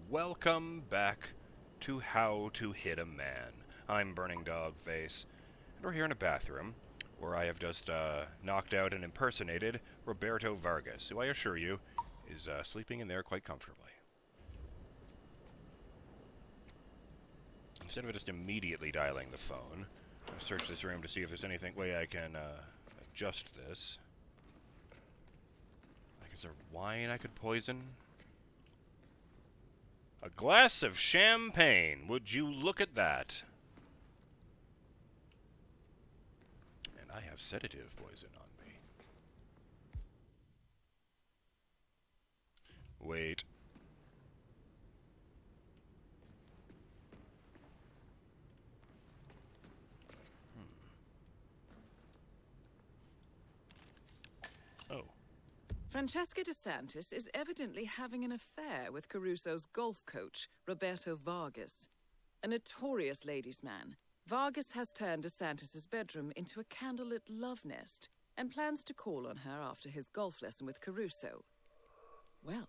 welcome back to How to Hit a Man. I'm BurningDogFace, and we're here in a bathroom where I have just knocked out and impersonated Roberto Vargas, who I assure you is sleeping in there quite comfortably. Instead of just immediately dialing the phone, I'll search this room to see if there's anything way I can adjust this. Like, is there wine I could poison? A glass of champagne. Would you look at that? And I have sedative poison on me. Wait. Oh. Francesca de Santis is evidently having an affair with Caruso's golf coach, Roberto Vargas. A notorious ladies' man, Vargas has turned de Santis' bedroom into a candlelit love nest and plans to call on her after his golf lesson with Caruso. Well,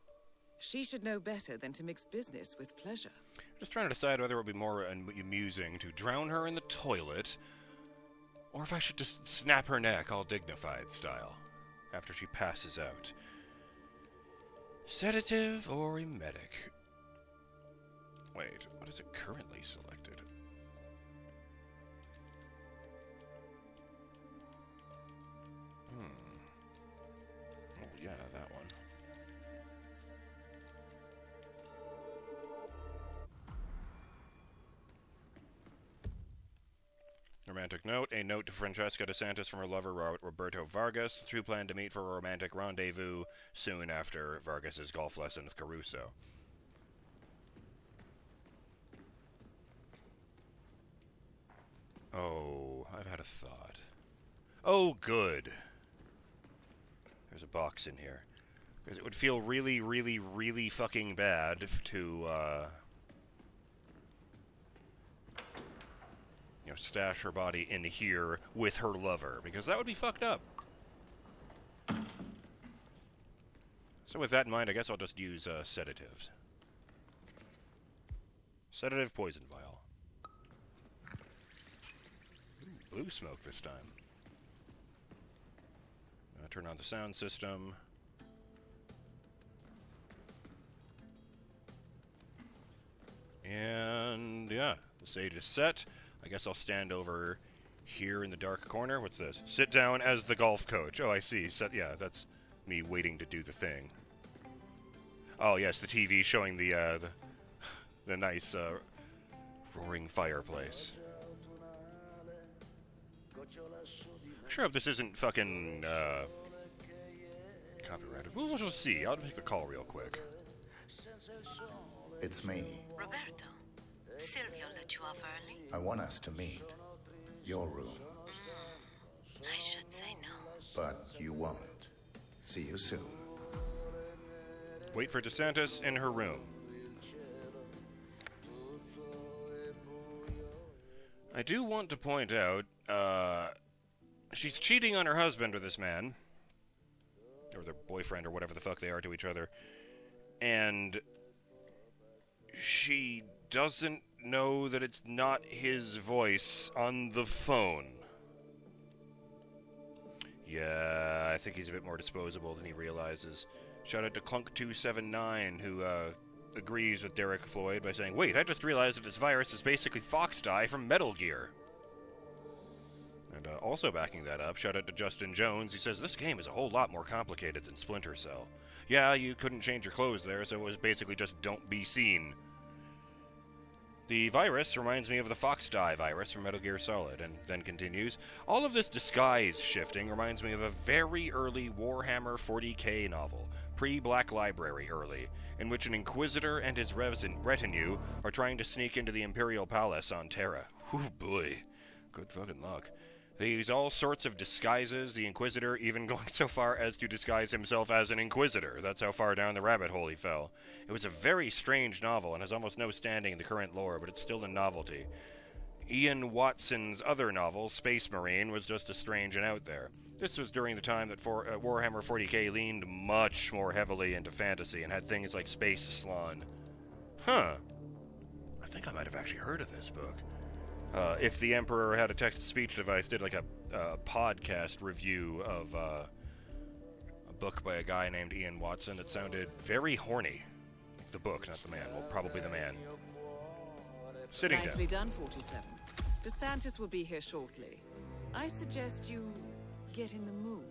she should know better than to mix business with pleasure. Just trying to decide whether it would be more amusing to drown her in the toilet, or if I should just snap her neck all dignified style after she passes out. Sedative or emetic? Wait, what is it currently selected? Oh, yeah, that one. Romantic note. A note to Francesca de Santis from her lover, Roberto Vargas. The two plan to meet for a romantic rendezvous soon after Vargas's golf lesson with Caruso. Oh, I've had a thought. Oh, good. There's a box in here. Because it would feel really, really, really fucking bad to, stash her body in here with her lover, because that would be fucked up. So with that in mind, I guess I'll just use sedatives. Sedative poison vial. Ooh, blue smoke this time. Turn on the sound system. And yeah, the stage is set. I guess I'll stand over here in the dark corner. What's this? Sit down as the golf coach. Oh, I see. Yeah, that's me waiting to do the thing. Oh, yes, the TV showing the nice roaring fireplace. I sure hope this isn't fucking copyrighted. We'll just see. I'll take the call real quick. It's me. Roberto, Silvio let you off early? I want us to meet. Your room. I should say no. But you won't. See you soon. Wait for de Santis in her room. I do want to point out, she's cheating on her husband with this man. Or their boyfriend, or whatever the fuck they are to each other. And she doesn't know that it's not his voice on the phone. Yeah, I think he's a bit more disposable than he realizes. Shout out to Clunk279, who agrees with Derek Floyd by saying, "Wait, I just realized that this virus is basically Fox Die from Metal Gear." And also backing that up, shout out to Justin Jones. He says, "This game is a whole lot more complicated than Splinter Cell. Yeah, you couldn't change your clothes there, so it was basically just don't be seen. The virus reminds me of the Fox Die virus from Metal Gear Solid," and then continues, "All of this disguise shifting reminds me of a very early Warhammer 40k novel, pre-Black Library early, in which an Inquisitor and his retinue are trying to sneak into the Imperial Palace on Terra. Oh boy, good fucking luck. They use all sorts of disguises, the Inquisitor even going so far as to disguise himself as an Inquisitor. That's how far down the rabbit hole he fell. It was a very strange novel and has almost no standing in the current lore, but it's still a novelty. Ian Watson's other novel, Space Marine, was just as strange and out there. This was during the time that Warhammer 40k leaned much more heavily into fantasy and had things like Space Slan. Huh. I think I might have actually heard of this book. If the Emperor had a text-to-speech device, did like a podcast review of a book by a guy named Ian Watson. It sounded very horny. The book, not the man. Well, probably the man. Sitting Nicely down. done, 47. DeSantis will be here shortly. I suggest you get in the mood.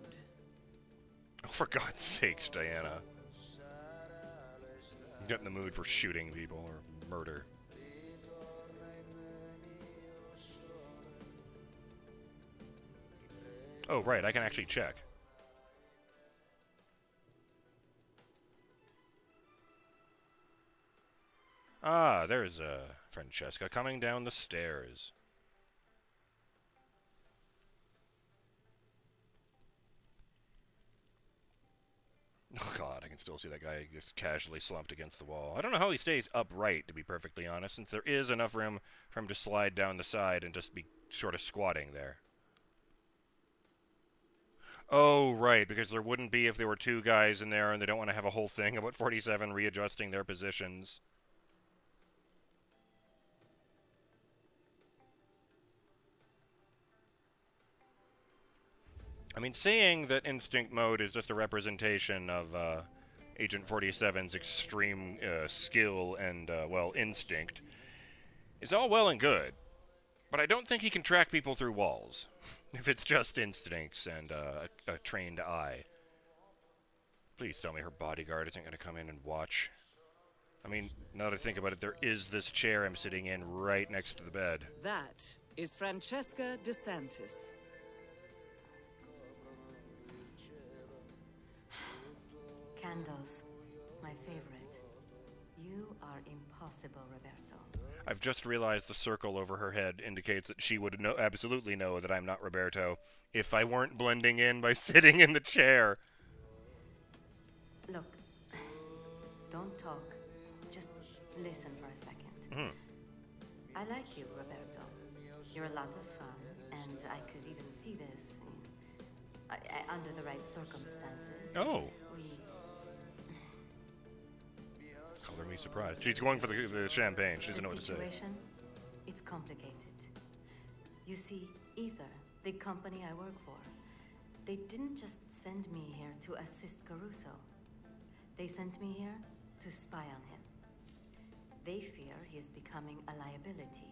Oh, for God's sakes, Diana. Get in the mood for shooting people or murder. Oh, right, I can actually check. Ah, there's Francesca coming down the stairs. Oh God, I can still see that guy just casually slumped against the wall. I don't know how he stays upright, to be perfectly honest, since there is enough room for him to slide down the side and just be sort of squatting there. Oh, right, because there wouldn't be if there were two guys in there and they don't want to have a whole thing about 47 readjusting their positions. I mean, seeing that Instinct Mode is just a representation of Agent 47's extreme skill and, well, instinct is all well and good. But I don't think he can track people through walls, if it's just instincts and a trained eye. Please tell me her bodyguard isn't going to come in and watch. I mean, now that I think about it, there is this chair I'm sitting in right next to the bed. That is Francesca DeSantis. Candles, my favorite. You are impossible, Roberto. I've just realized the circle over her head indicates that she would absolutely know that I'm not Roberto if I weren't blending in by sitting in the chair. Look, don't talk. Just listen for a second. I like you, Roberto. You're a lot of fun, and I could even see this under the right circumstances. Oh. Color me surprised. She's going for the champagne. She doesn't know what to say. The situation, it's complicated. You see, Ether, the company I work for, they didn't just send me here to assist Caruso. They sent me here to spy on him. They fear he is becoming a liability.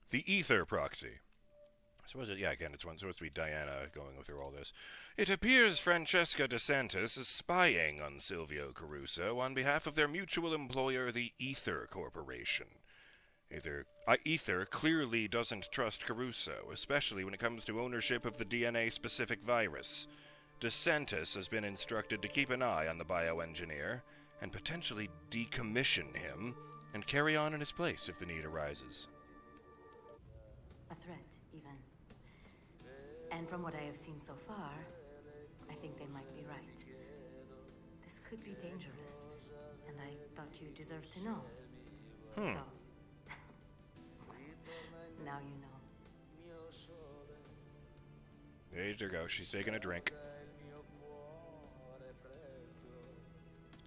The Ether proxy. Suppose it, yeah, again, it's supposed to be Diana going through all this. It appears Francesca DeSantis is spying on Silvio Caruso on behalf of their mutual employer, the Ether Corporation. Ether clearly doesn't trust Caruso, especially when it comes to ownership of the DNA-specific virus. DeSantis has been instructed to keep an eye on the bioengineer and potentially decommission him and carry on in his place if the need arises. A threat, even. And from what I have seen so far, I think they might be right. This could be dangerous, and I thought you deserved to know. So, now you know. There you go. She's taking a drink.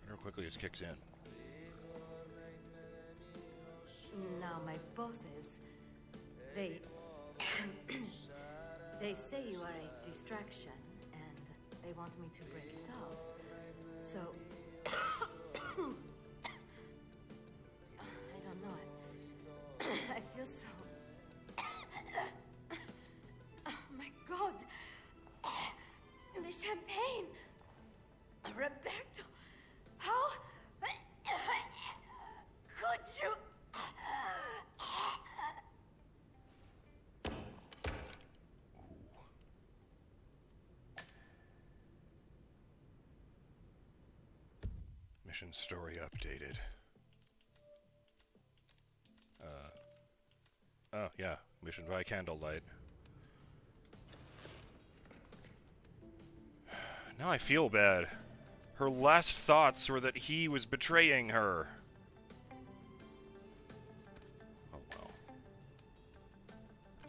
How quickly this kicks in. Now, my bosses, they say you are a distraction, and they want me to break it off. So, I don't know. I feel so... Oh, my God. The champagne. Roberto, how could you... Mission story updated. Oh, yeah. Mission by candlelight. Now I feel bad. Her last thoughts were that he was betraying her. Oh, well.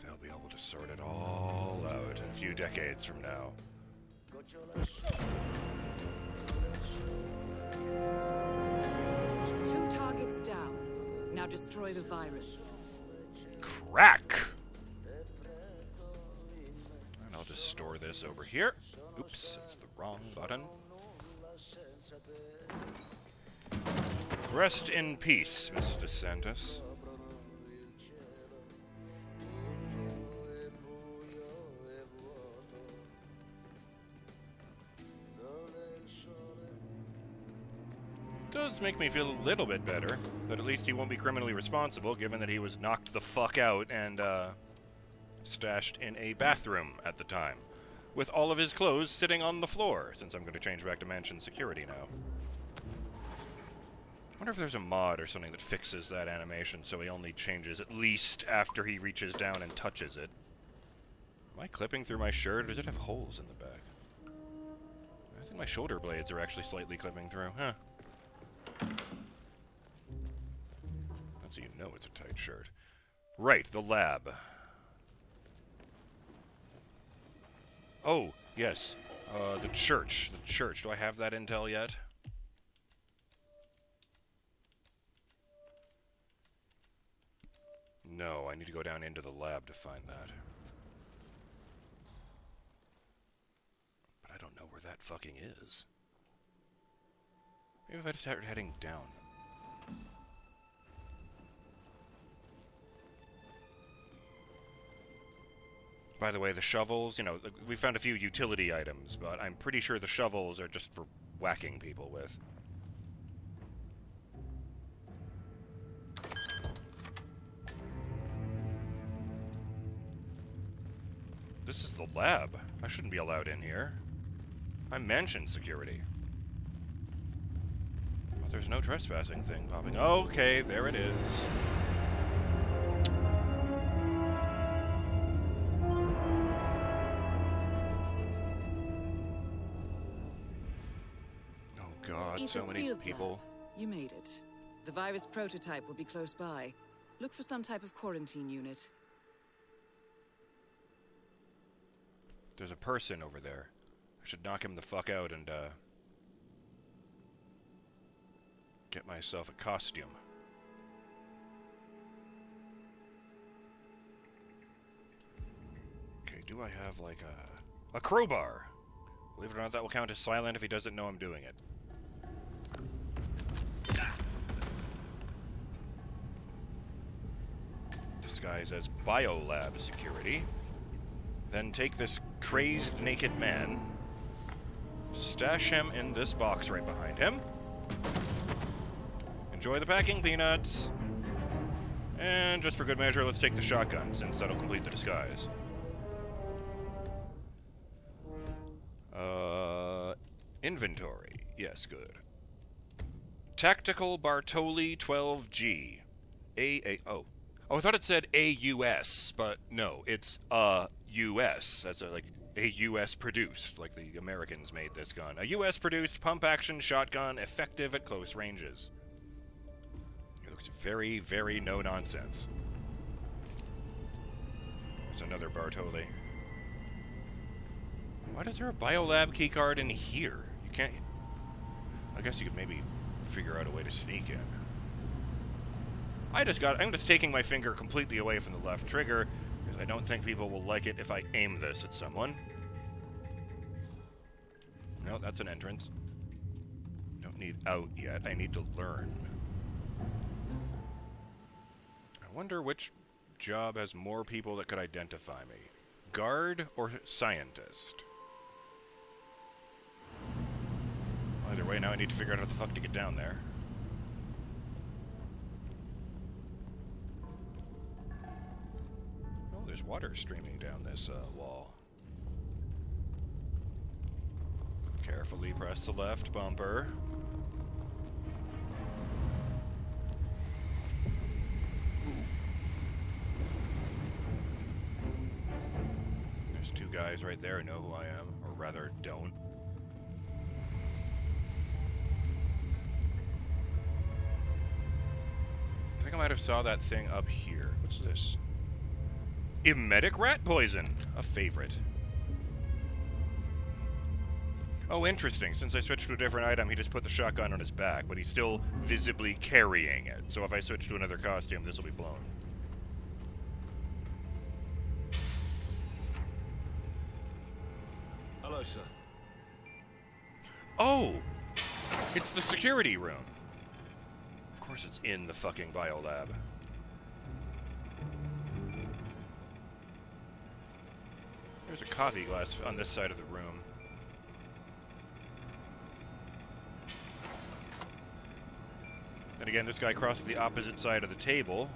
They'll be able to sort it all out in a few decades from now. Two Now destroy the virus. Crack! And I'll just store this over here. Oops, that's the wrong button. Rest in peace, Mr. Santis. Does make me feel a little bit better, that at least he won't be criminally responsible, given that he was knocked the fuck out and stashed in a bathroom at the time, with all of his clothes sitting on the floor, since I'm going to change back to mansion security now. I wonder if there's a mod or something that fixes that animation so he only changes at least after he reaches down and touches it. Am I clipping through my shirt, or does it have holes in the back? I think my shoulder blades are actually slightly clipping through, huh? That's how you know it's a tight shirt. Right, the lab. Oh, yes. The church. The church. Do I have that intel yet? No, I need to go down into the lab to find that. But I don't know where that fucking is. Maybe if I start heading down. By the way, the shovels, you know, we found a few utility items, but I'm pretty sure the shovels are just for whacking people with. This is the lab. I shouldn't be allowed in here. I'm mansion security. But there's no trespassing thing popping. Okay, there it is. Oh god, so many people. Lab. You made it. The virus prototype will be close by. Look for some type of quarantine unit. There's a person over there. I should knock him the fuck out and, get myself a costume. Okay, do I have, like, a crowbar? Believe it or not, that will count as silent if he doesn't know I'm doing it. Disguise as biolab security. Then take this crazed naked man, stash him in this box right behind him. Enjoy the packing peanuts. And just for good measure, let's take the shotgun, since that'll complete the disguise. Inventory. Yes, good. Tactical Bartoli 12G. Oh, I thought it said AUS, but no, it's US. That's like a US produced, like the Americans made this gun. A US produced pump action shotgun, effective at close ranges. It looks very, very no nonsense. There's another Bartoli. Why is there a biolab keycard in here? You can't. I guess you could maybe figure out a way to sneak in. I'm just taking my finger completely away from the left trigger, because I don't think people will like it if I aim this at someone. No, that's an entrance. Don't need out yet. I need to learn. I wonder which job has more people that could identify me. Guard or scientist? Either way, now I need to figure out how the fuck to get down there. Oh, there's water streaming down this wall. Carefully press the left bumper. There's two guys right there who know who I am, or rather, don't. I think I might have saw that thing up here. What's this? Emetic rat poison. A favorite. Oh, interesting. Since I switched to a different item, he just put the shotgun on his back, but he's still visibly carrying it. So if I switch to another costume, this will be blown. Hello, sir. Oh! It's the security room. Of course it's in the fucking biolab. There's a coffee glass on this side of the room. And again, this guy crossed the opposite side of the table.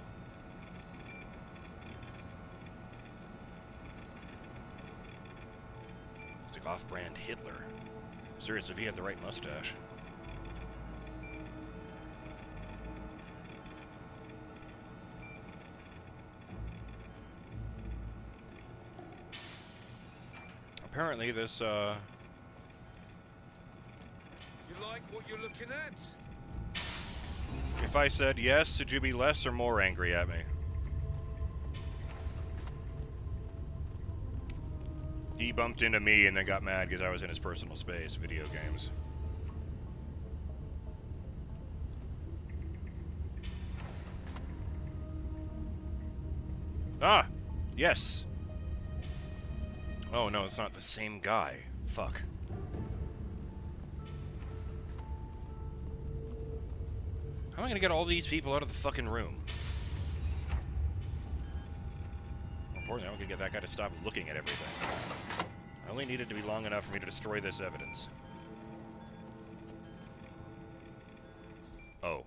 It's like off-brand Hitler. Serious if he had the right mustache. Apparently this, You like what you're looking at? if I said yes, would you be less or more angry at me? He bumped into me and then got mad because I was in his personal space, video games. Ah! Yes! Oh no, it's not the same guy. Fuck. How am I gonna get all these people out of the fucking room? More importantly, I could get that guy to stop looking at everything. I only needed to be long enough for me to destroy this evidence. Oh.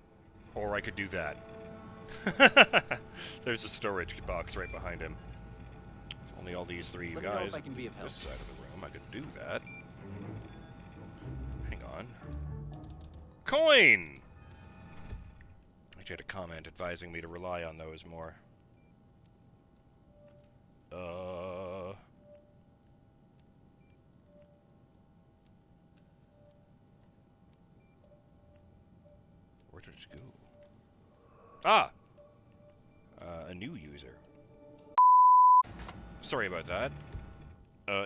Or I could do that. There's a storage box right behind him. If only all these three Let me know guys if I can be of on help. this side of the room, I could do that. Hang on. Coin! I had a comment advising me to rely on those more. Where did it go? Ah! A new user. Sorry about that.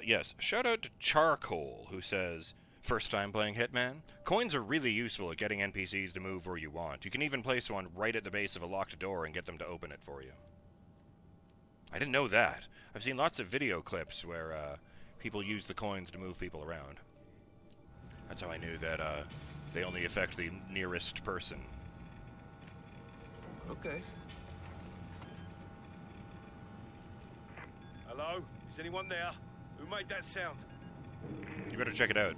Yes. Shout out to Charcoal, who says, first time playing Hitman? Coins are really useful at getting NPCs to move where you want. You can even place one right at the base of a locked door and get them to open it for you. I didn't know that. I've seen lots of video clips where people use the coins to move people around. That's how I knew that they only affect the nearest person. Okay. Hello? Is anyone there? Who made that sound? You better check it out.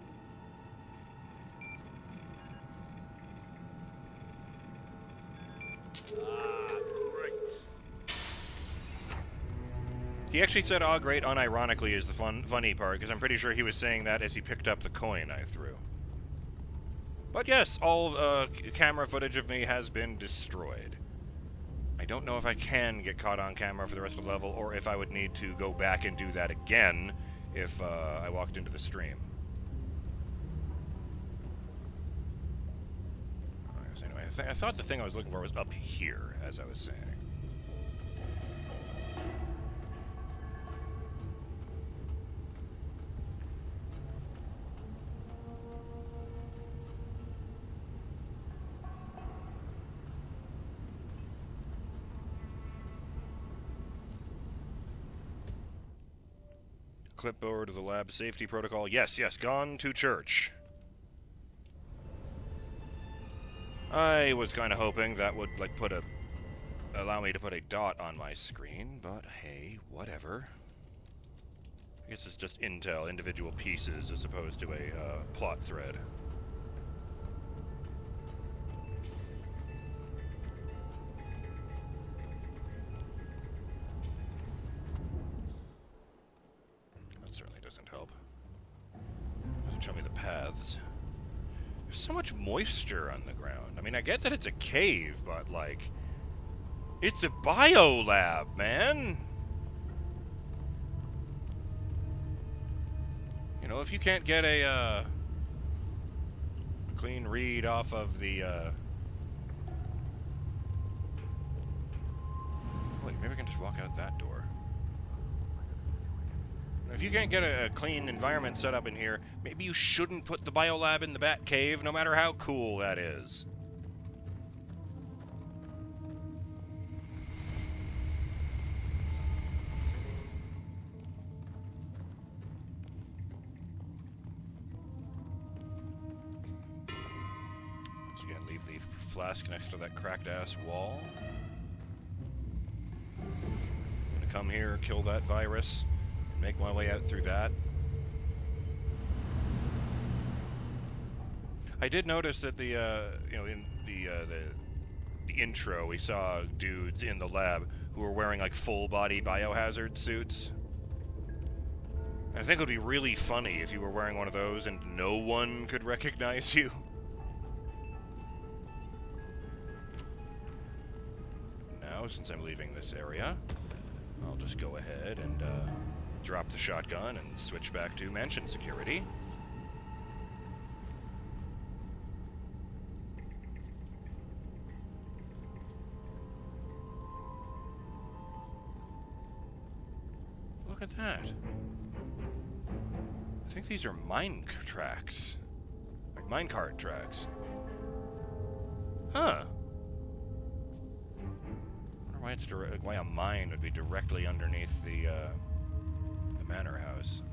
Ah, great. He actually said, "Aw, great," unironically is the funny part, because I'm pretty sure he was saying that as he picked up the coin I threw. But yes, all camera footage of me has been destroyed. I don't know if I can get caught on camera for the rest of the level, or if I would need to go back and do that again if I walked into the stream. So anyway, I thought the thing I was looking for was up here, as I was saying. Clipboard of the lab safety protocol. Yes, yes, gone to church. I was kind of hoping that would, like, allow me to put a dot on my screen, but hey, whatever. I guess it's just intel, individual pieces, as opposed to a plot thread. That certainly doesn't help. Doesn't show me the paths. There's so much moisture on the ground. I mean, I get that it's a cave, but, like, it's a biolab, man! You know, if you can't get a clean read off of the, Wait, maybe I can just walk out that door. If you can't get a clean environment set up in here, maybe you shouldn't put the biolab in the Bat Cave, no matter how cool that is. Once again, leave the flask next to that cracked-ass wall. Gonna come here, kill that virus, make my way out through that. I did notice that the in the intro we saw dudes in the lab who were wearing like full body biohazard suits. I think it would be really funny if you were wearing one of those and no one could recognize you. Now, since I'm leaving this area, I'll just go ahead and drop the shotgun and switch back to mansion security. Look at that. I think these are mine tracks. Like minecart tracks. Huh. I wonder why a mine would be directly underneath the manor house.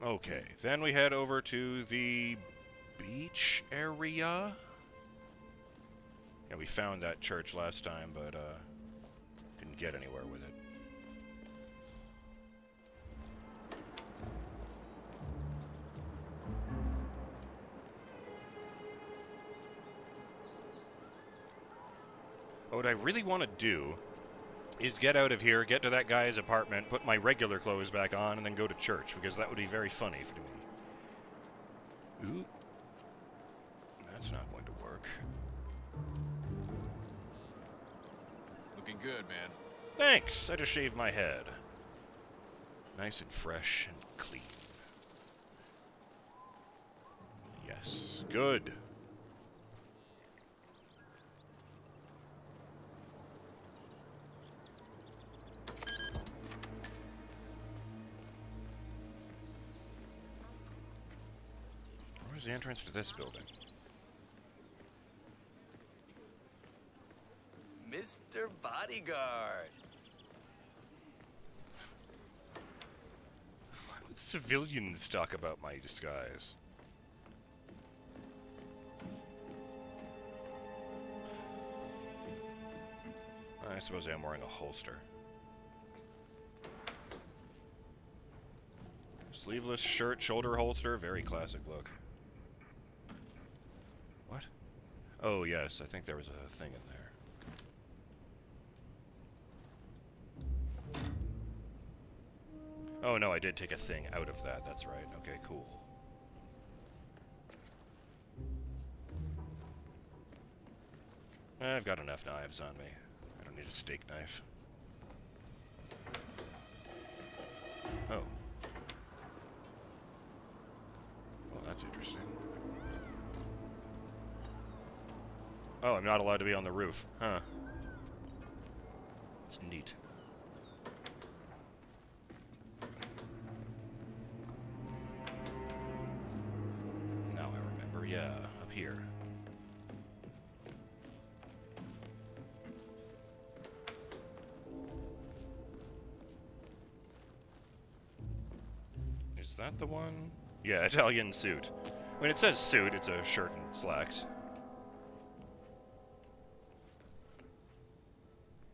Okay, then we head over to the beach area. Yeah, we found that church last time, but didn't get anywhere with it. What I really want to do is get out of here, get to that guy's apartment, put my regular clothes back on, and then go to church, because that would be very funny for me. Ooh. That's not going to work. Looking good, man. Thanks! I just shaved my head. Nice and fresh and clean. Yes. Good. Where's the entrance to this building? Mr. Bodyguard. Why would the civilians talk about my disguise? I suppose I am wearing a holster. Sleeveless shirt, shoulder holster, very classic look. What? Oh, yes, I think there was a thing in there. Oh, no, I did take a thing out of that. That's right. Okay, cool. I've got enough knives on me. I don't need a steak knife. Oh. Well, that's interesting. Oh, I'm not allowed to be on the roof. Huh. It's neat. Now I remember, yeah, up here. Is that the one? Yeah, Italian suit. When it says suit, it's a shirt and slacks.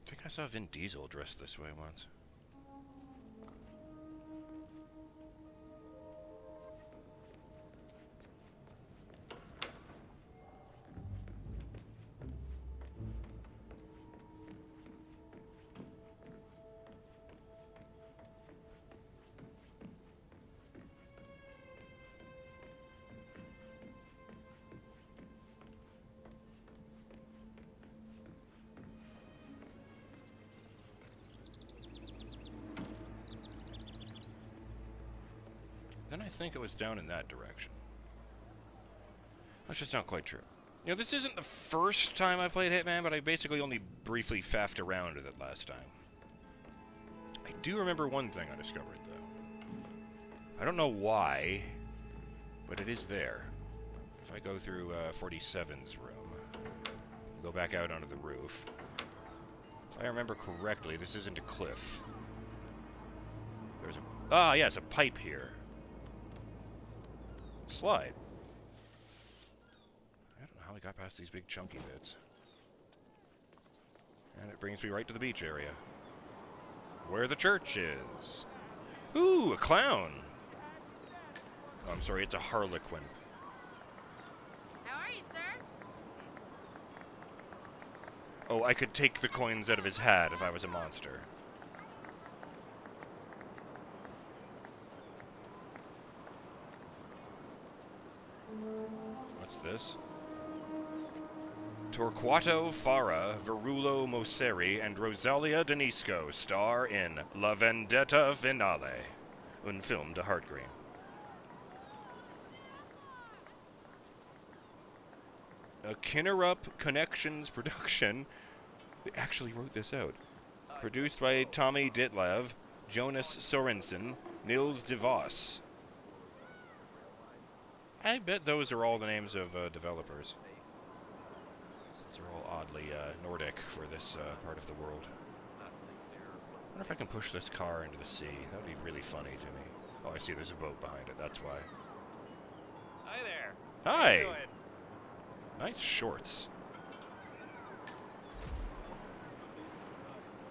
I think I saw Vin Diesel dressed this way once. Then I think it was down in that direction. That's just not quite true. You know, this isn't the first time I played Hitman, but I basically only briefly faffed around with it last time. I do remember one thing I discovered, though. I don't know why, but it is there. If I go through 47's room, go back out onto the roof. If I remember correctly, this isn't a cliff. There's a... Ah, yes, a pipe here. Slide. I don't know how I got past these big chunky bits. And it brings me right to the beach area. Where the church is. Ooh, a clown! Oh, I'm sorry, it's a harlequin. How are you, sir? Oh, I could take the coins out of his hat if I was a monster. What's this? Torquato Farah, Verulo Moseri, and Rosalia Danisco star in La Vendetta Finale, un film de Hartgreen. A Kinnerup Connections production. They actually wrote this out. Produced by Tommy Ditlev, Jonas Sorensen, Nils DeVos. I bet those are all the names of developers. Since they're all oddly Nordic for this part of the world. I wonder if I can push this car into the sea. That would be really funny to me. Oh, I see there's a boat behind it. That's why. Hi there. Hi! How you doing? Nice shorts.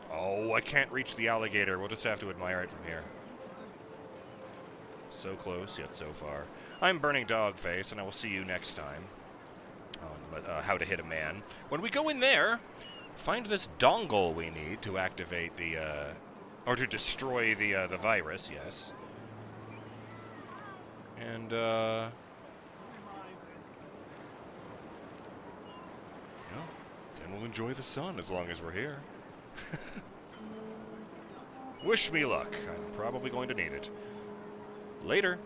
Oh, I can't reach the alligator. We'll just have to admire it from here. So close, yet so far. I'm BurningDogFace, and I will see you next time on How to Hit a Man. When we go in there, find this dongle we need to activate the, or to destroy the virus, yes. And, then we'll enjoy the sun as long as we're here. Wish me luck. I'm probably going to need it. Later.